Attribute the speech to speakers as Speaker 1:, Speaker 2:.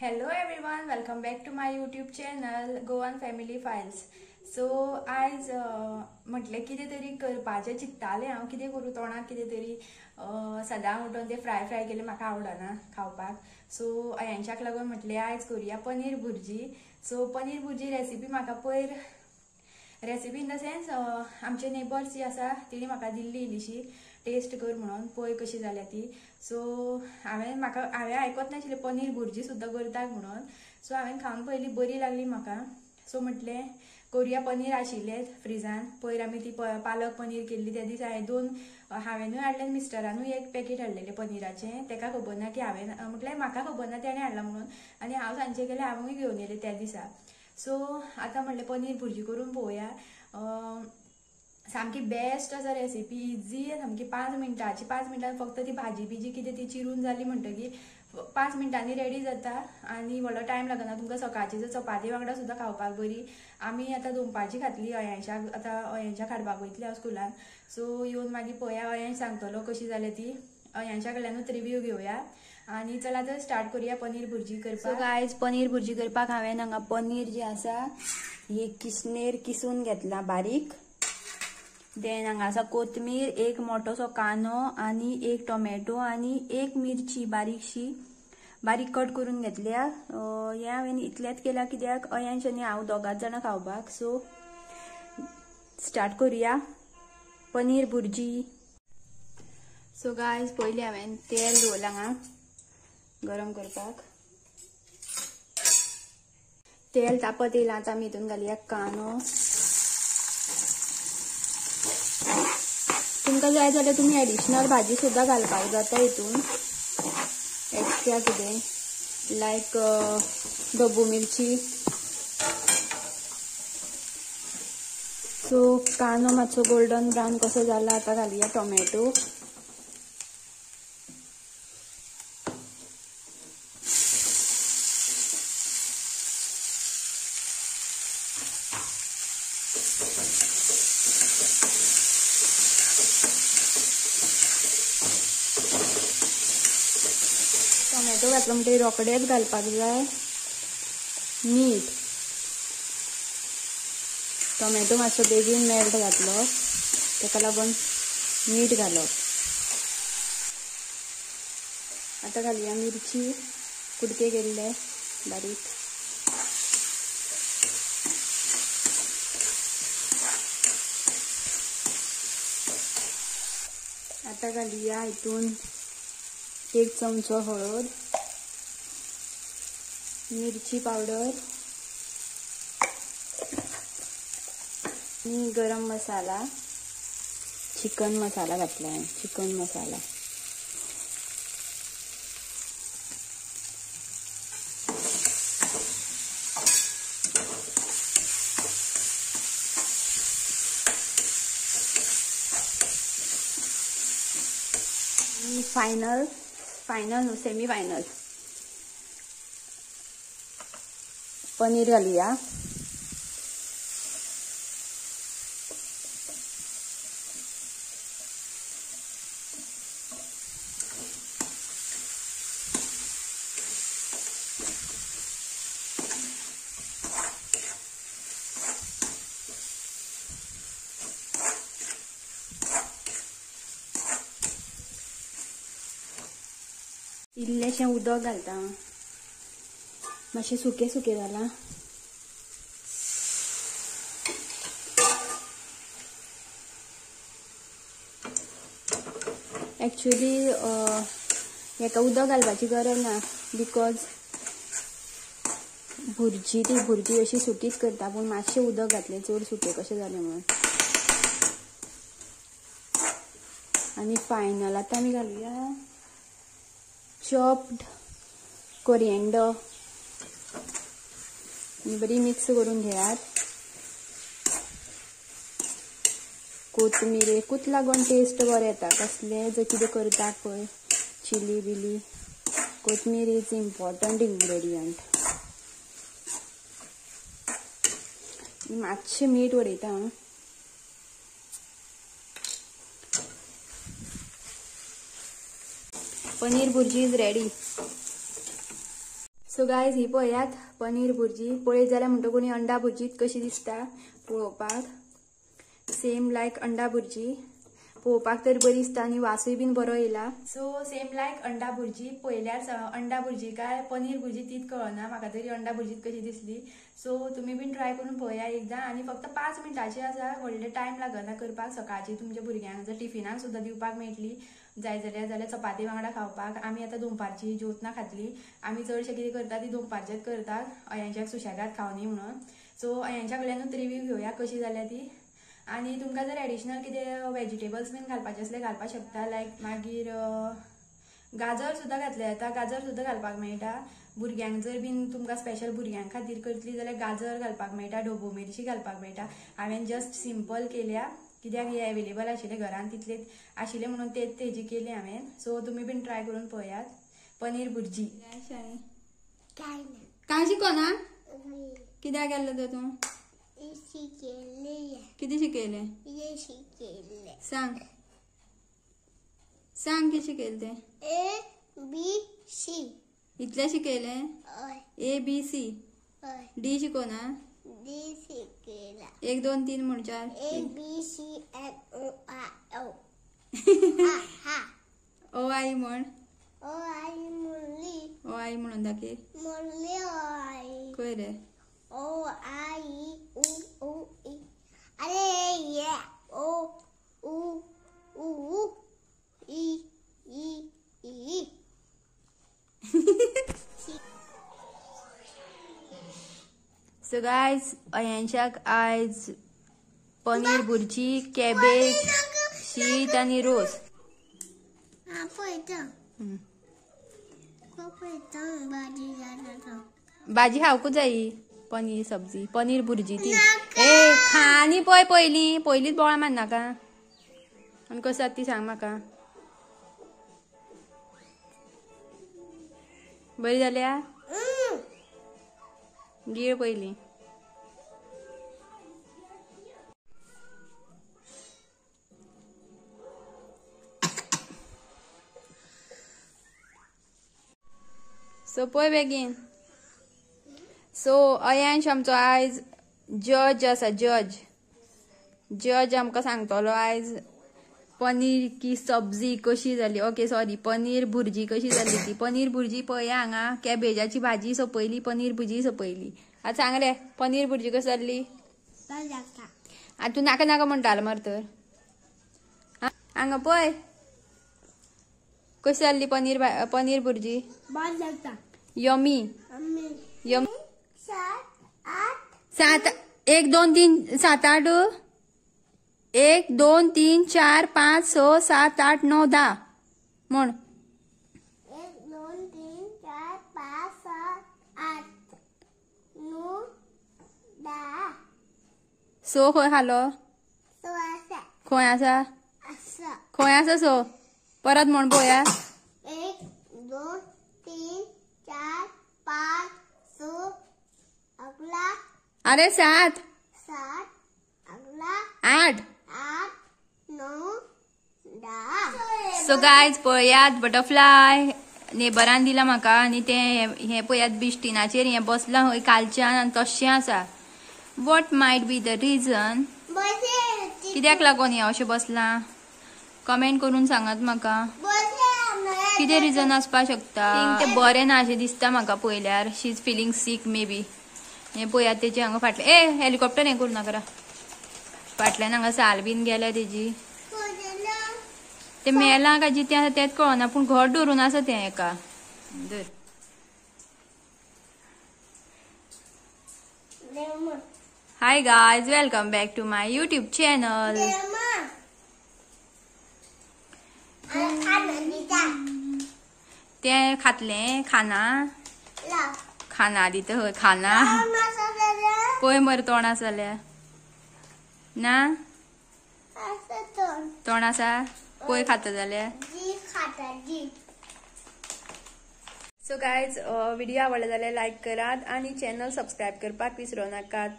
Speaker 1: Hello everyone, welcome back to my YouTube channel Goan Family Files. सो आज म्हटलें कितें तरी करपाचें चिंत्तालें हांव कितें करूं तोंडाक कितें तरी सदां उठून तें फ्राय केलें म्हाका आवडना खावपाक. सो हांच्याक लागून म्हटलें आयज करुया पनीर भुर्जी. सो पनीर भुर्जी रेसिपी म्हाका पयर रेसिपी इन द सेन्स आमचे नेबर्स जी आसा तिणी म्हाका दिल्ली इल्लीशी टेस्ट कर म्हणून पळय कशी जाल्या ती. सो हांवें आयकत नाशिल्लें पनीर भुर्जी सुद्दां करतात म्हणून. सो हांवें खावन पयली बरी लागली म्हाका. सो म्हटलें करुया पनीर आशिल्लें फ्रिजान पयर आमी ती पालक पनीर केल्ली त्या दीस हांवेनूय हाडलें मिस्टरानूय एक पॅकेट हाडलेलें पनीराचें. ताका खबर ना की हांवें म्हटल्यार म्हाका खबर ना तेणें हाडलां म्हणून आनी हांव सांजचें गेलें हांवूय घेवन येलें त्या दिसा. सो आतां म्हटलें पनीर भुर्जी करून पळोवया. सामकी बेस्ट आसा रेसिपी, इजी सामकी 5 मिनटान फक्त ती भाजी बिजी कितें ती चिरून जाली म्हणटकीर 5 मिनटांनी रेडी जाता आनी व्हडलो टायम लागना. तुमकां सकाळची जर चपाती वांगडा सुद्दां खावपाक बरी. आमी आतां दोनपारची खातली, अयांशाक हाडपाक वयतली हांव स्कुलान. सो येवन मागीर पळोवया अयांश सांगतलो कशी जाली ती. अयांशा कडल्यानूच रिव्यू घेवया आनी चला तर स्टार्ट करुया पनीर भुर्जी करपाक. सो गायज पनीर भुर्जी करपाक हांवें हांगा पनीर जी आसा ही किसणेर किसून घेतला बारीक. देन हांगा आसा कोथमीर, एक मोठोसो कांदो आनी एक टोमॅटो आनी एक मिरची बारीक कट करून घेतल्या. हे हांवें इतलेंच केला कित्याक अयांश आनी हांव दोगांच जाणां खावपाक. सो स्टार्ट करुया पनीर भुर्जी. सो गायज पयलीं हांवें तेल दवरलां हांगा गरम करपाक. तेल तापत येयलां आतां आमी हितून घालया कांदो. तुमकां जाय जाल्यार तुमी एडिशनल भाजी सुद्दां घालपाक जाता हितून एक्स्ट्रा कितें लायक ढब्बू मिरची. सो कांदो मातसो गोल्डन ब्रावन कसो जाला आतां घालुया टोमॅटो. टोमॅटो घातलो म्हणटकीर रोकडेच घालपाक जाय मीठ. टोमॅटो मातसो बेगीन मेल्ट घातलो ताका लागून मीठ घालप. आतां घालुया मिरची कुडके केल्ले बारीक. आतां घालुया हितून 1 चमचो हळद, मिरची पावडर आणि गरम मसाला, चिकन मसाला घातला. चिकन मसाला फायनल सेमी फायनल पनीर घालुया. इल्लेशें उदक घालता, मातशें सुकें जाला. एक्चुअली हेका उदक घालपाची गरज ना बिकॉज भुर्जी अशी सुकीच करता, पूण मातशें उदक घातलें चड सुकें कशें जालें म्हणून. आनी फायनल आतां आमी घालुया चॉप्ड कोरिएंडर. बरी मिक्स करून घेयात. कोथमिरेकूच लागून टेस्ट बरें येता. कसले जर कितें करतात पळय चिली बिली, कोथमीर इज इम्पॉर्टंट इंग्रेडियंट. मातशें मीठ उडयता. Paneer bhurji is ready. So guys ही पळयात पनीर भुर्जी पळयत जाल्यार म्हणटा कोणी अंडा भुर्जीत कशी दिसता पळोवपाक सेम लायक अंडा भुर्जी पळोवपाक तर बरी दिसता आनी वासूय बीन बरो येयला सो सेम लायक अंडा भुर्जी पळयल्यार अंडा भुर्जी काय पनीर भुर्जी तीच कळना म्हाका तरी अंडा भुर्जीत कशी दिसली सो तुमी बीन ट्राय करून पळया एकदा आनी फक्त 5 मिनटाची आसा व्हडले टायम लागना करपाक सकाळची तुमच्या भुरग्यांक जर टिफिनाक सुद्दां दिवपाक मेळटली जाय जाल्यार चपाती वांगडा खावपाक आमी आतां दनपारची जेवतना खातली आमी चडशे कितें करता ती दनपारचेच करतात अयांच्याक सुशेगाद खावनी म्हणून सो अयांच्या कडल्यानूच रिव्यू घेवया कशी जाल्या ती आनी तुमकां जर एडिशनल कितें वेजिटेबल्स बीन घालपाचे असले घालपाक शकता लायक मागीर गाजर सुद्दां घातले जाता गाजर सुद्दां घालपाक मेळटा भुरग्यांक जर बीन तुमकां स्पेशल भुरग्यां खातीर करतली जाल्यार गाजर घालपाक मेळटा ढोबू मिरची घालपाक मेळटा हांवें जस्ट सिंपल केल्या कित्याक हे अवेलेबल आशिल्ले घरान तितलेच आशिल्ले म्हणून तेजी केली हांवें सो तुमी बीन ट्राय करून पळयात पनीर भुर्जी काय शिकोना कित्याक गेल्लो तर तूं किती शिकयले सांग सांग किती शिकयले ते
Speaker 2: ABC
Speaker 1: इतले शिकयले ABC D शिकोना
Speaker 2: D शिकयला
Speaker 1: 1 2 3 म्हण चार
Speaker 2: ABCNOIO
Speaker 1: ओ आई म्हण
Speaker 2: O I मुरली
Speaker 1: ओ आई म्हणून दाखय
Speaker 2: मुरली O I
Speaker 1: खंय रे
Speaker 2: O I U E अरे ये O U E
Speaker 1: so guys अयांशाक आयज पनीर भुर्जी कॅबेज शीत आनी रोस भाजी खावकूच जायी पनीर सब्जी पनीर भुर्जी ती ए खानी पळय पयलीच बोळा मान नाका आनी कशी ती सांग म्हाका बरी जाल्या गिळ पयली सो पळय बेगीन सो अयांश आमचो आयज जज आसा जज आमकां सांगतलो आयज पनीर की सब्जी कशी जाली ओके सॉरी पनीर भुर्जी कशी जाली ती पनीर भुर्जी पळया हांगा कॅबेजाची भाजी सोपयली पनीर भुर्जी सोपयली आतां सांग रे पनीर भुर्जी कशी जाल्ली आतां तूं नाका नाका म्हणटालो मर तर हांगा पळय कशी जाल्ली पनीर भुर्जी यमी यमी 7 1 2 3 7 8 1 2 3 4 5 6 7 8 9 10 म्हण
Speaker 2: 1 2 3 4 5 6 8 9 10
Speaker 1: सो खंय हालो खंय आसा खंय आसा सो परत म्हण पळोवया
Speaker 2: 1 2 3 4 5 6 अगला
Speaker 1: अरे 7
Speaker 2: अगला
Speaker 1: 8
Speaker 2: 9 10
Speaker 1: सो गायज पळयात बटरफ्लाय नेबरान दिला म्हाका आनी ते हे पळयात बिश्टीनाचेर हे बसला खंय कालच्यान आनी तशें आसा what might be the region कित्याक लागून हे अशें बसला कमेंट करून सांगात म्हाका कितें रिजन आसपाक शकता ते बरें ना अशें दिसता म्हाका पळयल्यार she is feeling sick maybe हे पळयात तेजे हांगा फाटले हेलिकॉप्टर हे करूं नाका फाटल्यान हांगा साल बीन गेल्या तेजी ते मेला काय जितें आसा तेच कळना पूण घट धरून आसा तें एका धर hi guys welcome back to my YouTube channel ते खातले खाना दिता हय खाना पळय मरे तोंड आसा जाल्यार ना तोंड आसा पळय खाता जाल्यार सो गायज व्हिडिओ आवडला जाल्यार लायक करात आणि चॅनल सबस्क्राईब करपाक विसरू नाकात